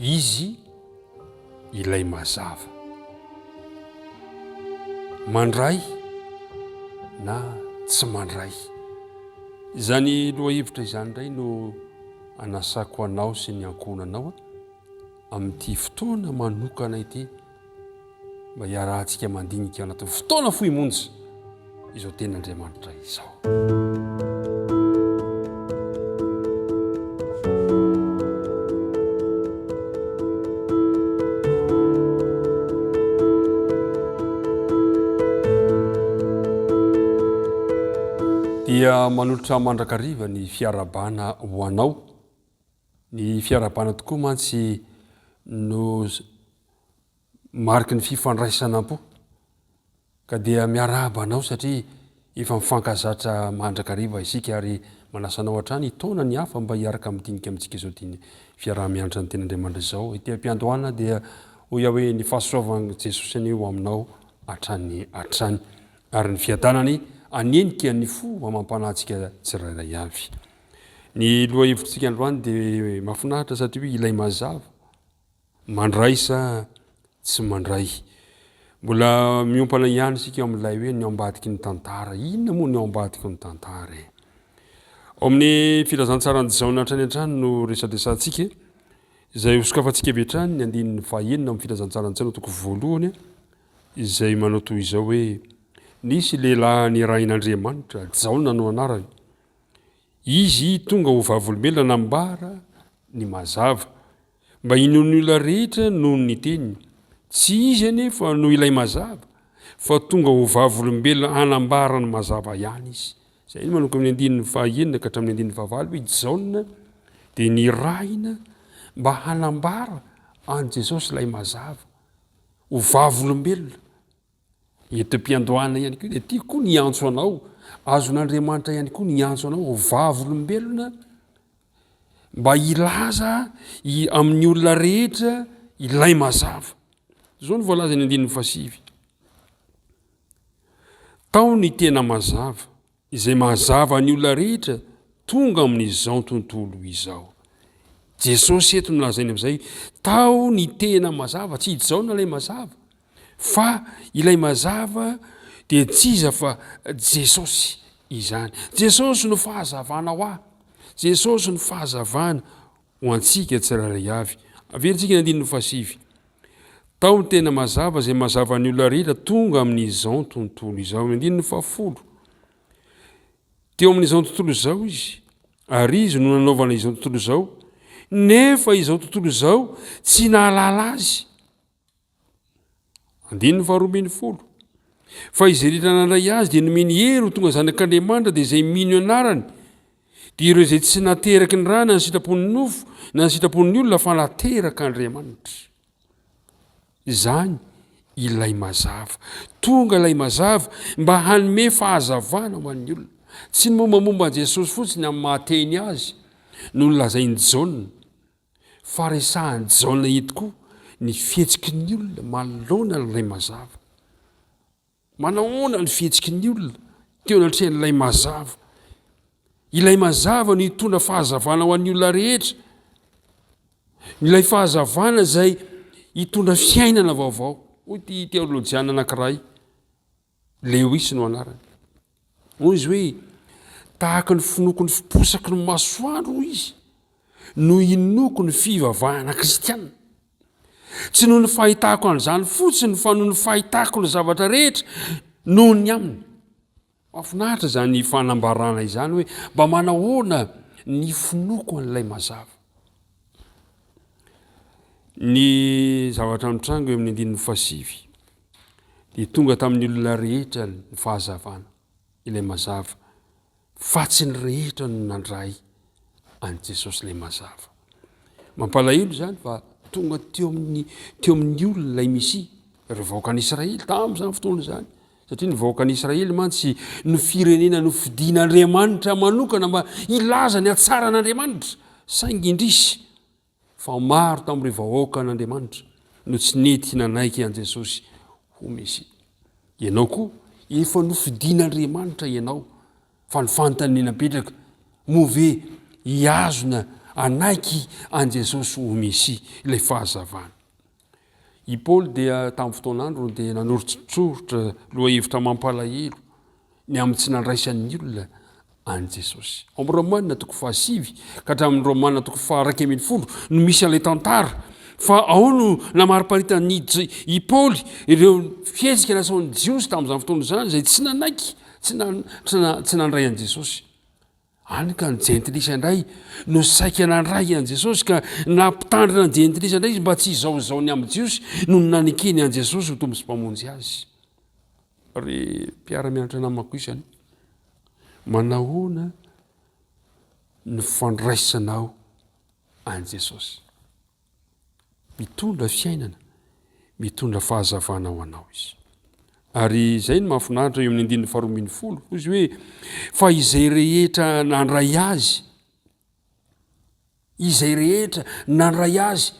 izy ilay mazava mandray na tsy mandray. Izany lohahevitra izany indray no anasako anao sy ny ankonanao amin'ity fotoana manokana ity mba hiarahantsika mandinika anatin'ny fotoana fohimonjy izao ten'Andriamanitra izao. Dia manolotra mandrakariva ny fiarabana ho anao. Ny fiarabana tokoa mantsy no mariky ny fifandraisanam-po ka dia miarahaba anao satria efa mifankazatra mandrakariva isika ary manasanao hatrany taona ny hafa mba hiaraka amin'dinika amintsika izao dia ny fiarah-mianatra ny ten'Andriamanitra izao. Ity ampiandohana dia hoy aho hoe ny fahasoavan'i Jesosy ny eo aminao hatrany hatrany ary ny fiadanany anenika ny fo mampanahintsika tsirairay avy. Ny lohahevitrintsika androany dia mahafinaritra satria hoe ilay mazava mandray sa tsy mandray. Mbola miompana ihany isika amin'ilay hoe ny ambadiky ny tantara. Inona moa ny ambadiky ny tantara? Ao amin'ny filazantsara ny jaona hatrany hatrany no resadresantsika izay hosokafantsika avy hatrany ny andinin'ny fahaenina amin'ny filazantsara ny jaona toko voalohany izay manao toy izao hoe nisy lehilahy nirain'Andriamanitra jaona no anarany. Izy tonga ho vavolombelona nambara ny mazava mba hinon'ny olona rehetra noho ny teny. Tsy izy anefa no ilay mazava fa tonga ho vavolombelona hanambara ny mazava ihany izy. Izay no manoko amin'ny andinin'ny fahaenina ka hatramin'ny andinin'ny fahavalo hoe jaona dia niraina mba hanambara an Jesosy ilay mazava ho vavolombelona. Eto am-piandohana ihany koa dia tiako koa ny antso anao, azon'Andriamanitra ihany koa ny antso anao ho vavolombelona mba ilaza amin'ny olona rehetra ilay mazava. Izao no voalaza ny andinin'ny fahasivy. Tao ny tena mazava izay mazava ny olona rehetra tonga amin'izao tontolo izao. Jesosy eto nolazainy amin'izay tao ny tena mazava, tsy jaona ilay mazava fa ilay mazava dia tsy iza fa Jesosy izany. Jesosy no fahazavana ho ahy. Jesosy no fahazavana ho antsika tsirairay avy. Averintsika ny andinin'ny fahasivy. Tao ny tena mazava izay mazava ny olona rehetra tonga amin'izao tontolo izao. Ny andinin'ny fahafolo. Teo amin'izao tontolo izao izy ary izy no nanaovana izao tontolo izao nefa izao tontolo izao tsy nahalala azy. Andininy faharoa folo. Fa izy rehetra nandray azy dia nomeny hery ho tonga zanak'Andriamanitra dia izay mino anarany dia ireo izay tsy nateraky ny rà na ny sitrapon'ny nofo na ny sitrapon'ny olona fa nateraka Andriamanitra. Izany ilay mazava. Tonga ilay mazava mba hanome fahazavana ho an'ny olona. Tsy ny mombamomba an Jesosy fotsiny amin'ny mahateny azy no nolazainy jaona fa resahany jaona eto koa ny fihetsiky ny olona manoloana n'ilay mazava. Manahoana ny fihetsiky ny olona teo anatrehan'ilay mazava. Ilay mazava no hitondra fahazavana ho an'ny olona rehetra. Ilay fahazavana izay hitondra fiainana vaovao. Hoy ity teolojiana anankiray, Lewis no anarany. Hoy izy hoe tahaka ny finoko ny fiposaky ny masoandro hoy izy no hinoko ny fivavahana kristiana. Tsy noho ny fahitako an'izany fotsiny fa noho ny fahitako ny zavatra rehetra noho ny aminy. Mahafinaritra izany fanambarana izany hoe mba manahoana ny finoko an'ilay mazava. Ny zavatra mitrango eo amin'ny andinin'ny fahasivy dia tonga tamin'ny olona rehetra ny fahazavana ilay mazava fa tsy ny rehetra no nandray an Jesosy ilay mazava. Mampalahelo izany fa tonga teo amin'ny olona ilay misy ireo vahoakan'Israely tamin'izany fotoana izany. Satria ny vahoakan'Israely mantsy no firenena no fidian'Andriamanitra manokana mba ilaza ny hatsaran'Andriamanitra saingy indrisy fa maro tamin'ireo vahoaka an'Andriamanitra no tsy nety nanaiky an Jesosy ho Mesia. Ianao koa efa nofidian'Andriamanitra ianao fa ny fanontaniana petraka move hiazona anaiky an Jesosy ho Messia ilay fahazavana. I Paoly dia tamin'ny fotoanandro dia nanorotsorotra lohahevitra mampalahelo ny amin'ny tsy nandraisan'ny olona an Jesosy. Amin'ny Romanina toko 7 ka hatramin'ny Romanina toko 9 no misy an'ilay tantara fa ao no namariparitany i Paoly ireo fihetsika nasaon'ny Jiosy tamin'izany fotoana izany zay tsy nanaiky tsy nandray an Jesosy. Any ka ny jentilisa indray no saika nandray an Jesosy ka nampitandrina ny jentilisa indray mba tsy izaozaony amin'ny Jiosy no nanekeny an Jesosy ho tombo sy mpamonjy azy. Ry mpiara-mianatra namako isany, manahoana ny fandraisanao an Jesosy? Mitondra fiainana, mitondra fahazavana ho anao izy. Ary izay no mahafinaritra eo amin'ny 1:12 izy hoe fa izay rehetra nandray azy, izay rehetra nandray azy,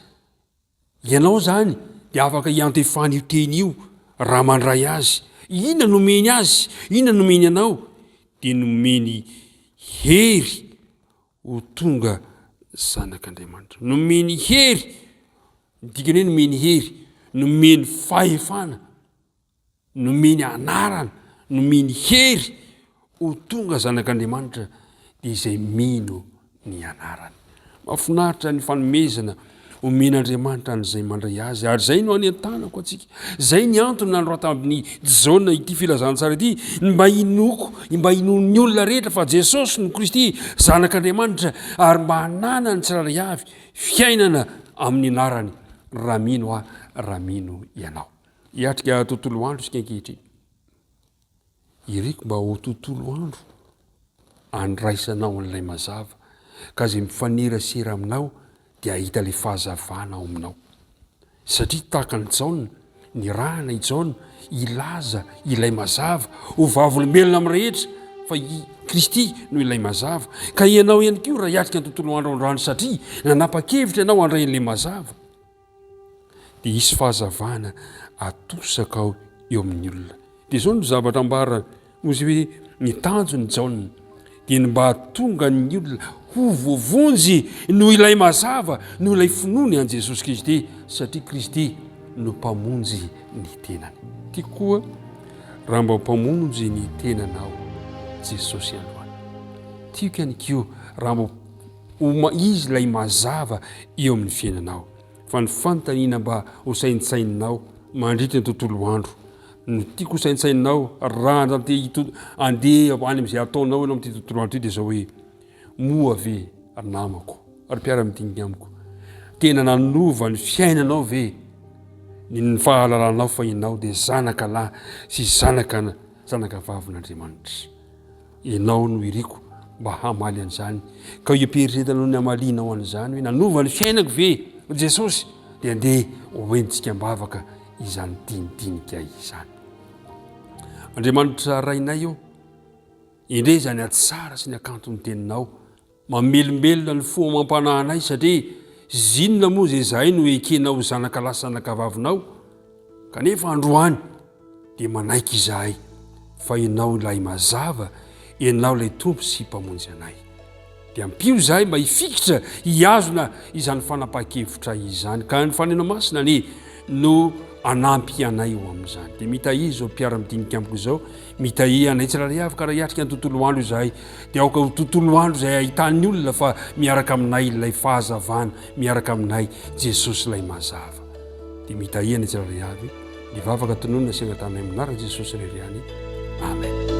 ianao zany dia afaka iantefany io teny io raha mandray azy. Ina nomeny azy, ina nomeny anao? Dia nomeny hery ho tonga zanak'Andriamanitra. Nomeny hery, dikany hoe nomeny hery, nomeny fahefana, nomeny anarana, nomeny hery ho tonga zanak'Andriamanitra dia izay mino ny anarany. Mahafinaritra ny fanomezana omen'Andriamanitra an'izay mandray azy. Ary zay no any an-tanako atsika. Zay ny antony nandro tamin'ny jaona ity filazantsara ity, mba inoko, mba inon'ny olona rehetra fa Jesosy no Kristy zanak'Andriamanitra ary mba hanana ny tsiraray avy fiainana amin'ny anarany. Raha mino aho, raha mino ianao. Hiatrika tontolo andro isika ankehitriny. Iriko mba ho tontolo andro andraisanao an'ilay mazava ka zay mifanerasera aminao dia ahita le fahazavana ao aminao. Satria tahaka ny Jaona, ny rahana i Jaona ilaza ilay mazava ho vavolombelona amin'ny rehetra fa i Kristy no ilay mazava. Ka ianao ihany koa raha hiatrika ny tontolo andro androany satria nanapa-kevitra ianao handray an'ilay mazava dia hisy fahazavana atosaka ao eo amin'ny olona. Dia izao no zavatra ambara ozy hoe ny tanjony Jaona dia mba tonga ny olona ho voavonjy no ilay mazava, no ilay finoany an Jesosy Kristy satria Kristy no mpamonjy ny tenany. Ty koa raha mba mpamonjy ny tenanao Jesosy alohany. Tiako ihany koa raha mba izy ilay mazava eo amin'ny fiainanao. Fa ny fanontaniana mba ho saintsainao mandritra ny tontolo andro. No tiako ho saintsainao raha andeha any amin'izay ataonao ianao amin'ity tontolo andro ity dia zao hoe moa ve namako ary mpiara-midinika amiko, tena nanova ny fiainanao ve ny fahalalanao fa ianao dia zanaka lahy sy zanaka vavin'Andriamanitra. Ianao no iriko mba hamaly an'izany ka ioperitretanao ny amalinao an'izany hoe nanova ny fiainako ve Jesosy dia andeha hoentintsika mbavaka izany dinidinika izany. Andriamanitra rainay eo, indray zany atsara sy ny akanto ny teninao, mamelombelona ny fomba mampanahanay satria zinona moa zay zahay no ekenao zanaka lahy zanaka vavinao, kanefa androany dia manaiky izahay fa ianao ilay mazava, ianao ilay tompo sy mpamonjy anay. Dia ampio zahay mba hifikitra hiazona izany fanapa-kevitra izany ka ny fanena masina no anampy anay eo amin'izany. Dia mitahi zao mpiara-midinika amiko izao, mitahi anay tsiraray avy ka raha hiatrika ny tontolo andro izahay dia aoka ho tontolo andro izay ahitan'ny olona fa miaraka aminay ilay fahazavana, miaraka aminay Jesosy ilay mazava. Dia mitahi anay tsiraray avy, ny vavaka tononona sy agnatanay aminaraka Jesosy rery any. Amen.